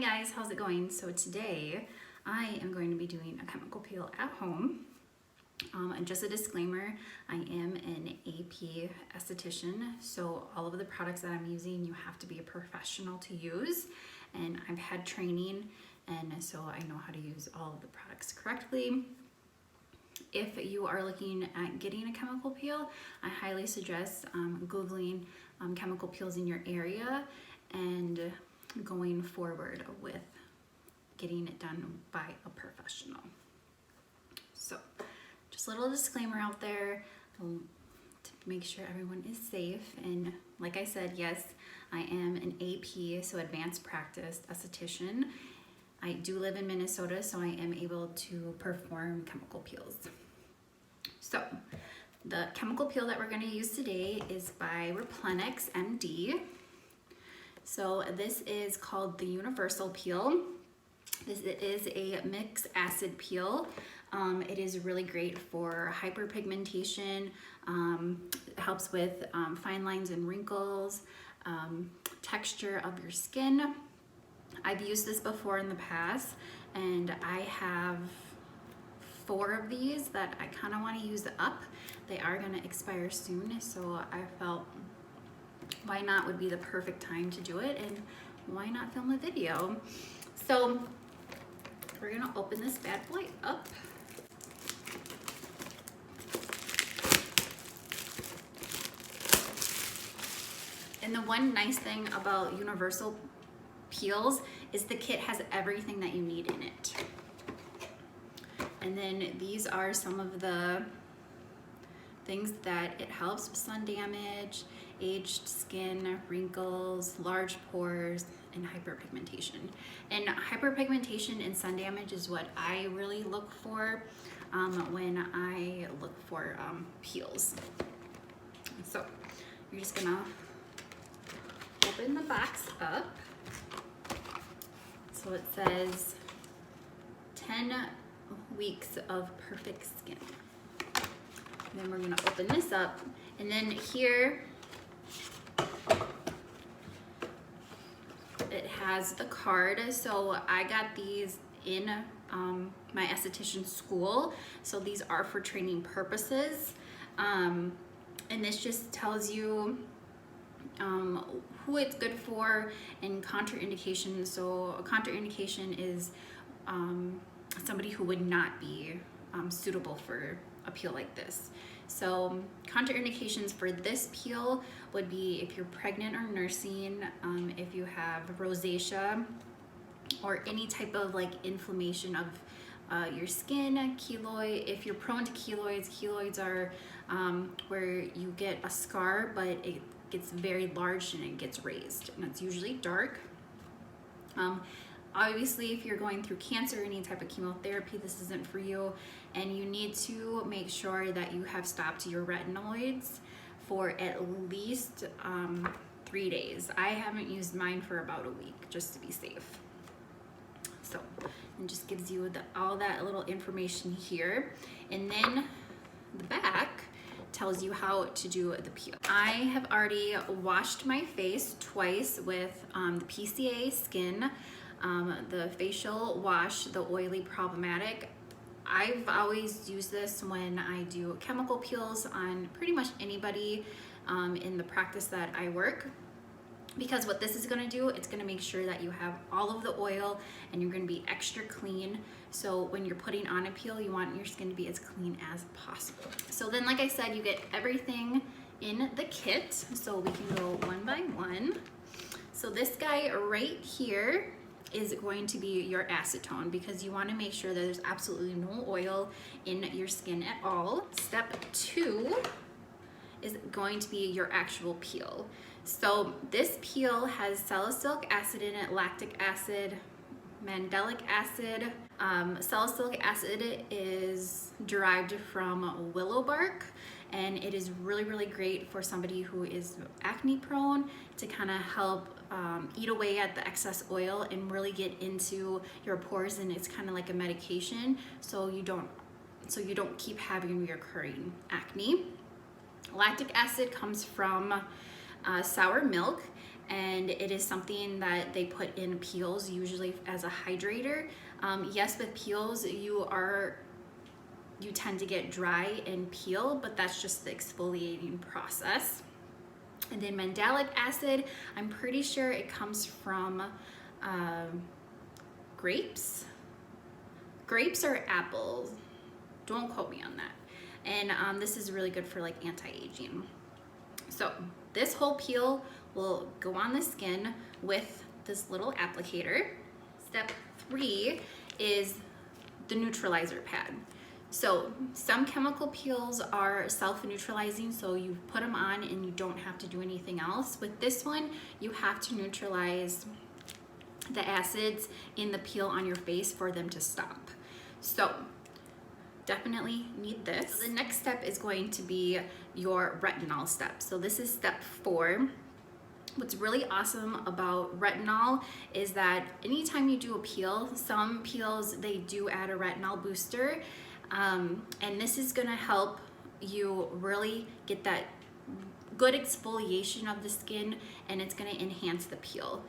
guys, how's it going? So today I am going to be doing a chemical peel at home. And just a disclaimer, I am an AP esthetician, so all of the products that I'm using you have to be a professional to use, and I've had training, and so I know how to use all of the products correctly. If you are looking at getting a chemical peel, I highly suggest Googling chemical peels in your area and going forward with getting it done by a professional. So just a little disclaimer out there to make sure everyone is safe. And like I said, yes, I am an AP, so advanced practice esthetician. I do live in Minnesota, so I am able to perform chemical peels. So the chemical peel that we're going to use today is by Replenix MD. So this is called the Universal Peel. This is a mixed acid peel. It is really great for hyperpigmentation. It helps with fine lines and wrinkles, texture of your skin. I've used this before in the past, and I have 4 of these that I kind of want to use up. They are going to expire soon, so I felt why not would be the perfect time to do it, and why not film a video. So we're gonna open this bad boy up. And the one nice thing about Universal peels is the kit has everything that you need in it. And then these are some of the things that it helps with: sun damage, aged skin, wrinkles, large pores, and hyperpigmentation. And hyperpigmentation and sun damage is what I really look for when I look for peels. So you're just gonna open the box up. So it says 10 weeks of perfect skin. And then we're gonna open this up, and then here it has the card. So I got these in my esthetician school, so these are for training purposes, and this just tells you who it's good for and contraindications. So a contraindication is somebody who would not be suitable for a peel like this. So contraindications for this peel would be if you're pregnant or nursing, if you have rosacea, or any type of like inflammation of your skin, keloid. If you're prone to keloids, keloids are where you get a scar, but it gets very large and it gets raised, and it's usually dark. Obviously, if you're going through cancer, any type of chemotherapy, this isn't for you, and you need to make sure that you have stopped your retinoids for at least 3 days. I haven't used mine for about a week, just to be safe. So it just gives you all that little information here, and then the back tells you how to do the peel. I have already washed my face twice with the PCA Skin, the facial wash, the oily problematic. I've always used this when I do chemical peels on pretty much anybody in the practice that I work, because what this is going to do, it's going to make sure that you have all of the oil and you're going to be extra clean. So when you're putting on a peel, you want your skin to be as clean as possible. So then, like I said, you get everything in the kit, so we can go one by one. So this guy right here is going to be your acetone, because you want to make sure that there's absolutely no oil in your skin at all. Step 2 is going to be your actual peel. So this peel has salicylic acid in it, lactic acid, mandelic acid. Salicylic acid is derived from willow bark, and it is really, really great for somebody who is acne prone, to kind of help eat away at the excess oil and really get into your pores, and it's kind of like a medication, so you don't keep having recurring acne. Lactic acid comes from sour milk, and it is something that they put in peels, usually as a hydrator. Yes, with peels, you tend to get dry and peel, but that's just the exfoliating process. And then mandelic acid, I'm pretty sure it comes from grapes or apples. Don't quote me on that. And this is really good for like anti-aging. So this whole peel will go on the skin with this little applicator. Step 3 is the neutralizer pad. So some chemical peels are self-neutralizing, so you put them on and you don't have to do anything else. With this one, you have to neutralize the acids in the peel on your face for them to stop. So definitely need this. The next step is going to be your retinol step. So this is step 4. What's really awesome about retinol is that anytime you do a peel, some peels, they do add a retinol booster. And this is gonna help you really get that good exfoliation of the skin, and it's gonna enhance the peel.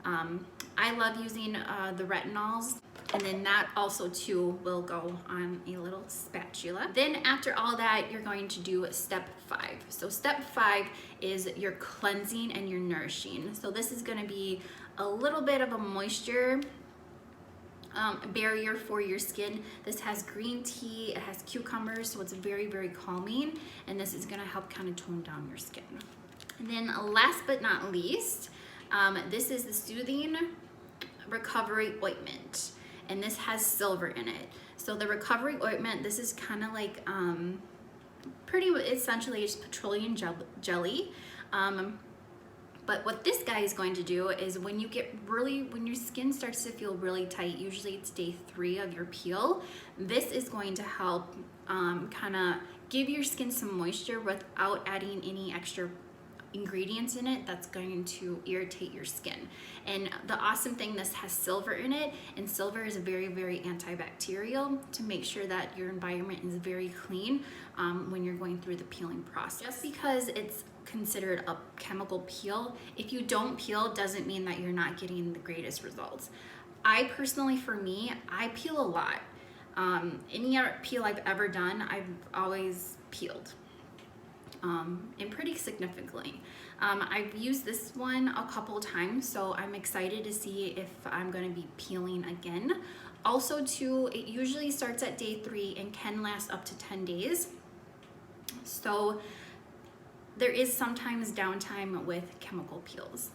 I love using the retinols, and then that also too will go on a little spatula. Then after all that, you're going to do step 5. So step 5 is your cleansing and your nourishing. So this is gonna be a little bit of a moisture barrier for your skin. This has green tea, it has cucumbers, so it's very, very calming, and this is gonna help kind of tone down your skin. And then last but not least, this is the Soothing Recovery Ointment, and this has silver in it. So the recovery ointment, this is kind of like pretty essentially just petroleum jelly. But what this guy is going to do is when your skin starts to feel really tight, usually it's day 3 of your peel, this is going to help kind of give your skin some moisture without adding any extra ingredients in it that's going to irritate your skin. And the awesome thing, this has silver in it, and silver is very, very antibacterial to make sure that your environment is very clean when you're going through the peeling process. Just because it's considered a chemical peel, if you don't peel, doesn't mean that you're not getting the greatest results. I personally, for me, I peel a lot. Any peel I've ever done, I've always peeled. And pretty significantly. I've used this one a couple times, so I'm excited to see if I'm going to be peeling again. Also too, it usually starts at day 3 and can last up to 10 days. So there is sometimes downtime with chemical peels.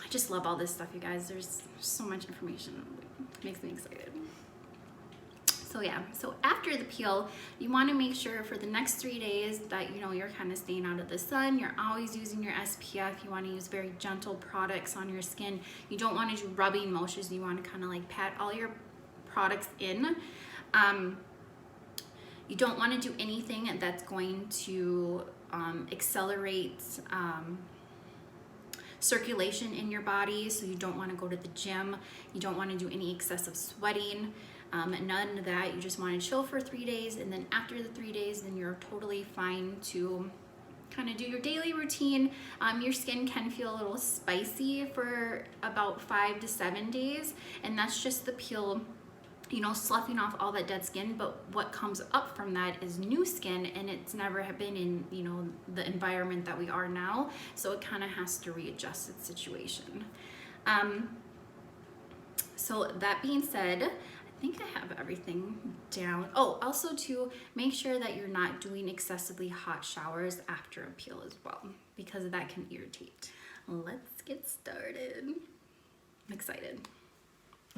I just love all this stuff, you guys. There's so much information. It makes me excited. So yeah, so after the peel, you want to make sure for the next 3 days that you're kind of staying out of the sun. You're always using your SPF. You want to use very gentle products on your skin. You don't want to do rubbing motions. You want to kind of like pat all your products in. You don't want to do anything that's going to accelerate circulation in your body. So you don't want to go to the gym. You don't want to do any excessive sweating. None of that. You just want to chill for 3 days, and then after the 3 days, then you're totally fine to kind of do your daily routine. Your skin can feel a little spicy for about 5 to 7 days, and that's just the peel, sloughing off all that dead skin. But what comes up from that is new skin, and it's never been in the environment that we are now, so it kind of has to readjust its situation. So that being said, I think I have everything down. Oh, also to make sure that you're not doing excessively hot showers after a peel as well, because that can irritate. Let's get started. I'm excited.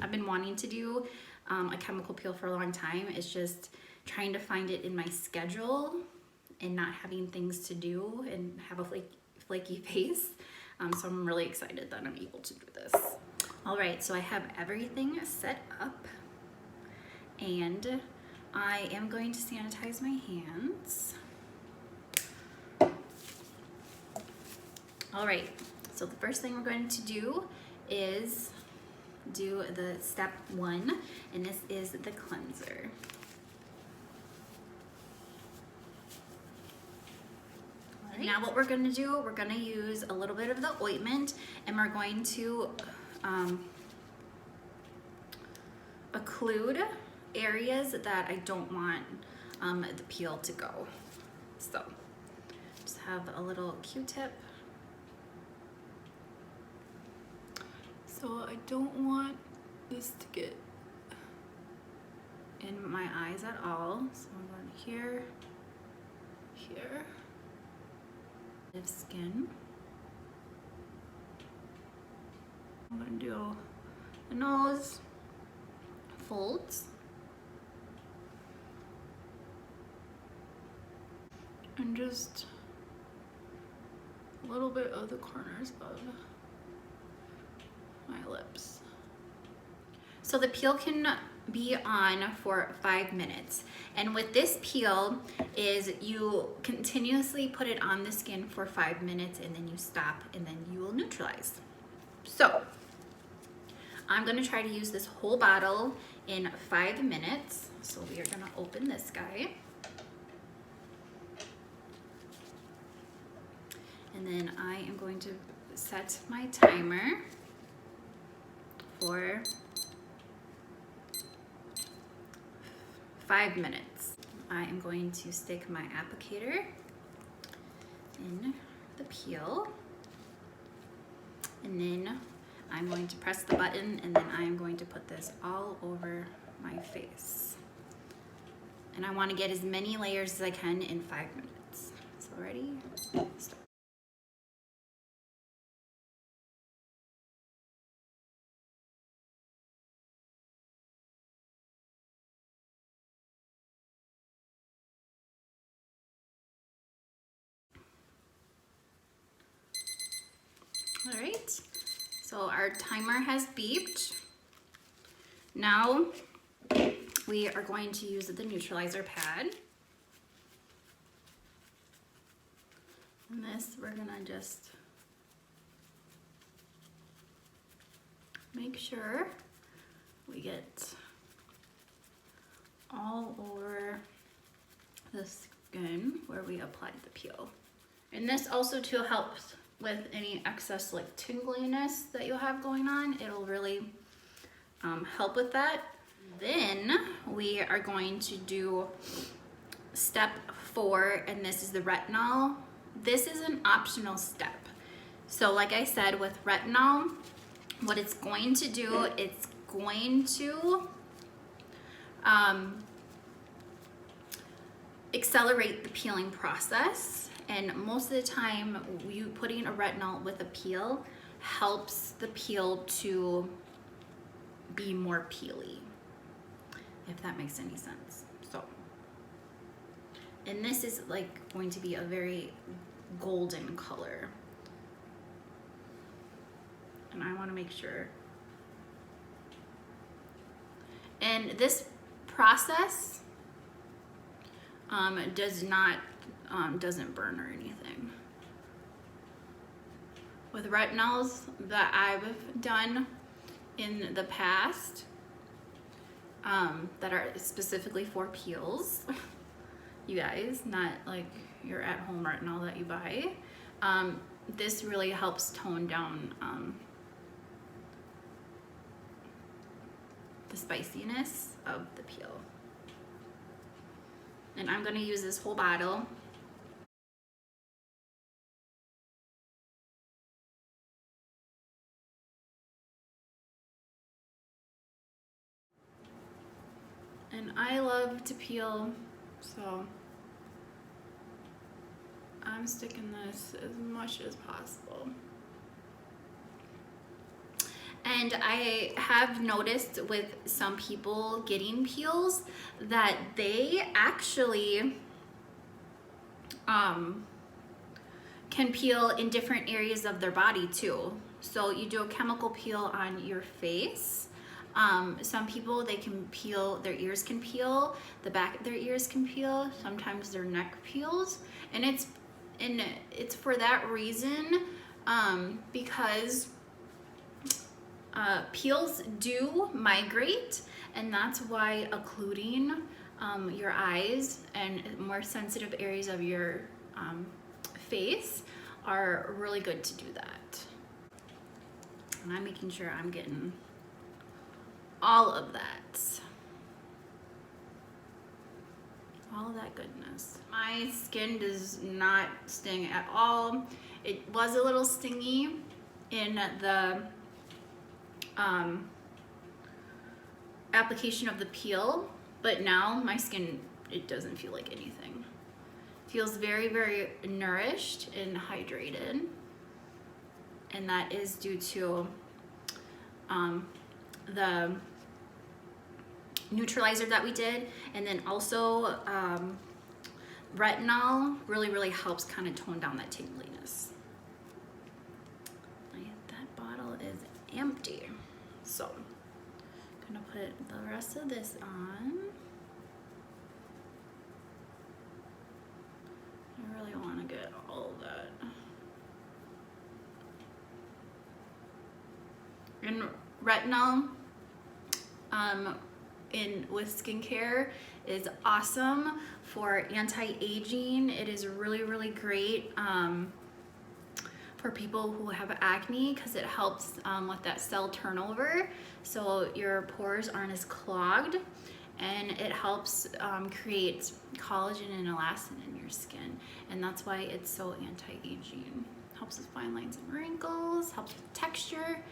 I've been wanting to do a chemical peel for a long time. It's just trying to find it in my schedule and not having things to do and have a flaky face. So I'm really excited that I'm able to do this. All right, so I have everything set up, and I am going to sanitize my hands. All right, so the first thing we're going to do is do the step 1, and this is the cleanser. All Now what we're gonna do, we're gonna use a little bit of the ointment and we're going to occlude areas that I don't want the peel to go. So just have a little Q-tip. So I don't want this to get in my eyes at all. So I'm going here, here. Skin. I'm gonna do the nose, folds, and just a little bit of the corners of my lips. So the peel can be on for 5 minutes. And with this peel is you continuously put it on the skin for 5 minutes and then you stop and then you will neutralize. So I'm gonna try to use this whole bottle in 5 minutes. So we are gonna open this guy. And then I am going to set my timer for 5 minutes. I am going to stick my applicator in the peel, and then I'm going to press the button, and then I am going to put this all over my face. And I want to get as many layers as I can in 5 minutes. So ready? Start. All right, so our timer has beeped. Now we are going to use the neutralizer pad. And this, we're gonna just make sure we get all over the skin where we applied the peel. And this also too helps with any excess like tingliness that you have going on. It'll really help with that. Then we are going to do step 4, and this is the retinol. This is an optional step. So like I said, with retinol, what it's going to do, it's going to accelerate the peeling process. And most of the time, you putting a retinol with a peel helps the peel to be more peely, if that makes any sense. So, and this is like going to be a very golden color. And I want to make sure. And this process doesn't burn or anything. With retinols that I've done in the past, that are specifically for peels, you guys, not like your at-home retinol that you buy, this really helps tone down the spiciness of the peel. And I'm going to use this whole bottle. And I love to peel, so I'm sticking this as much as possible. And I have noticed with some people getting peels that they actually can peel in different areas of their body too. So you do a chemical peel on your face. Some people, they can peel, their ears can peel, the back of their ears can peel, sometimes their neck peels. And it's for that reason, because peels do migrate, and that's why occluding your eyes and more sensitive areas of your face are really good to do that. And I'm making sure I'm getting all of that. All of that goodness. My skin does not sting at all. It was a little stingy in the application of the peel, but now my skin, it doesn't feel like anything. It feels very, very nourished and hydrated. And that is due to the Neutralizer that we did, and then also retinol really helps kind of tone down that tingliness. That bottle is empty, so I'm gonna put the rest of this on. I really want to get all of that. And retinol with skincare is awesome for anti-aging. It is really great for people who have acne because it helps with that cell turnover, so your pores aren't as clogged, and it helps create collagen and elastin in your skin, and that's why it's so anti-aging. Helps with fine lines and wrinkles, helps with texture.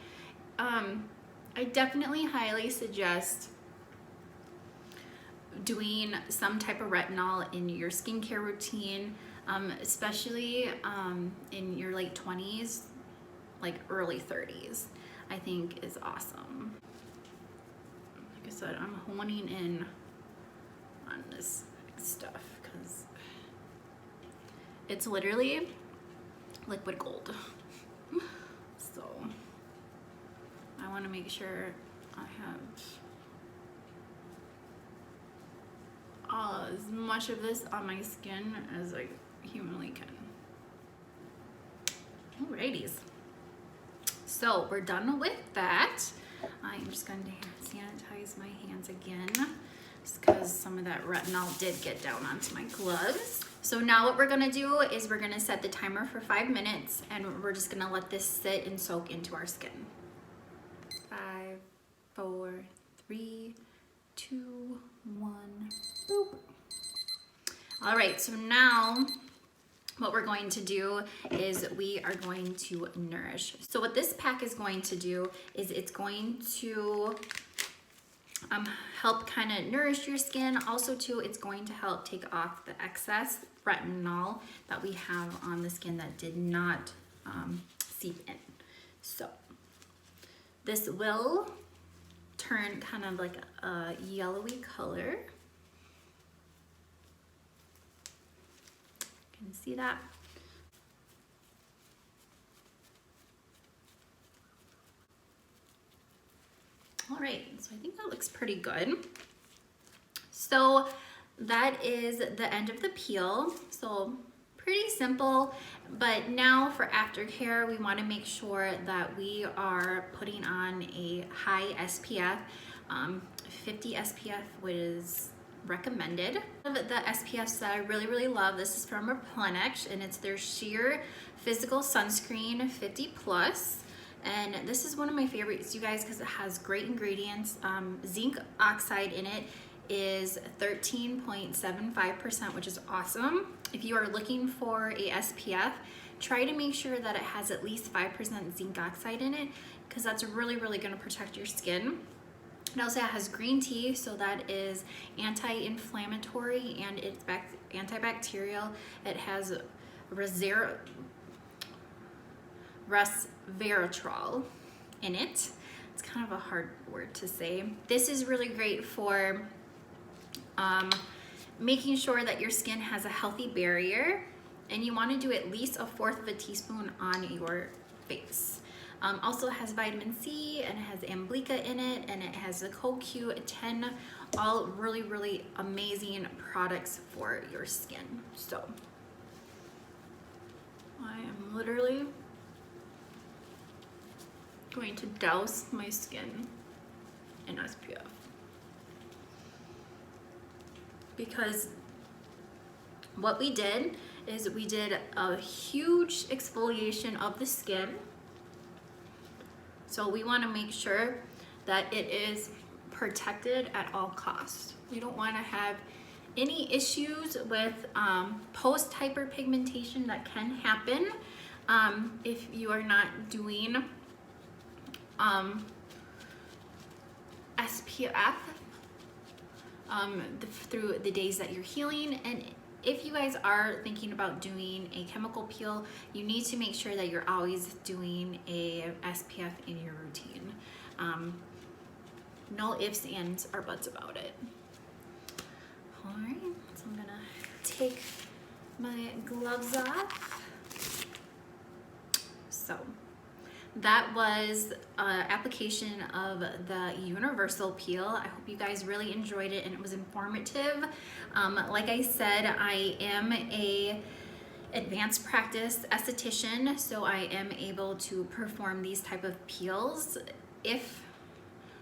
I definitely highly suggest doing some type of retinol in your skincare routine, especially in your late 20s, like early 30s, I think is awesome. Like I said, I'm honing in on this stuff because it's literally liquid gold. So I want to make sure I have as much of this on my skin as I humanly can. Alrighties, so we're done with that. I'm just going to sanitize my hands again, just because some of that retinol did get down onto my gloves. So now what we're gonna do is we're gonna set the timer for 5 minutes, and we're just gonna let this sit and soak into our skin. 5, 4, 3, 2, 1, boop. All right, so now what we're going to do is we are going to nourish. So what this pack is going to do is it's going to help kind of nourish your skin. Also too, it's going to help take off the excess retinol that we have on the skin that did not seep in. So this will turn kind of like a yellowy color. Can you see that? All right, so I think that looks pretty good. So that is the end of the peel. So pretty simple, but now for aftercare, we want to make sure that we are putting on a high SPF. 50 SPF was recommended. The SPFs that I really love, this is from Replenix, and it's their sheer physical sunscreen 50 plus. And this is one of my favorites, you guys, because it has great ingredients. Zinc oxide in it is 13.75%, which is awesome. If you are looking for a SPF, try to make sure that it has at least 5% zinc oxide in it, because that's really going to protect your skin. It also has green tea, so that is anti-inflammatory and it's antibacterial. It has resveratrol in it. It's kind of a hard word to say. This is really great for making sure that your skin has a healthy barrier, and you want to do at least 1/4 teaspoon on your face. Also has vitamin C, and it has Amblica in it, and it has the CoQ10, all really amazing products for your skin. So I am literally going to douse my skin in SPF, because what we did is we did a huge exfoliation of the skin. So we want to make sure that it is protected at all costs. We don't want to have any issues with post hyperpigmentation that can happen if you are not doing SPF through the days that you're healing. And if you guys are thinking about doing a chemical peel, you need to make sure that you're always doing a SPF in your routine. No ifs, ands, or buts about it. All right, so I'm gonna take my gloves off. So that was application of the universal peel. I hope you guys really enjoyed it and it was informative. Like I said, I am a advanced practice esthetician, so I am able to perform these type of peels. If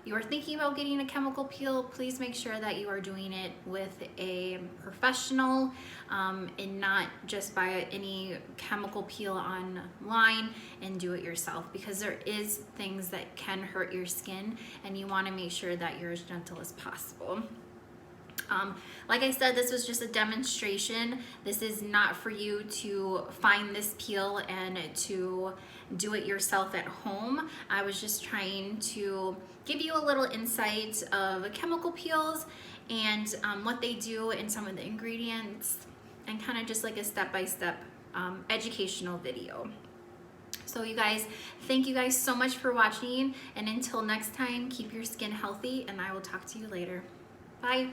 you are thinking about getting a chemical peel, please make sure that you are doing it with a professional and not just buy any chemical peel online and do it yourself, because there is things that can hurt your skin and you want to make sure that you're as gentle as possible. Like I said, this was just a demonstration. This is not for you to find this peel and to do it yourself at home. I was just trying to give you a little insight of chemical peels and what they do and some of the ingredients, and kind of just like a step-by-step educational video. So you guys, thank you guys so much for watching, and until next time, keep your skin healthy, and I will talk to you later. Bye.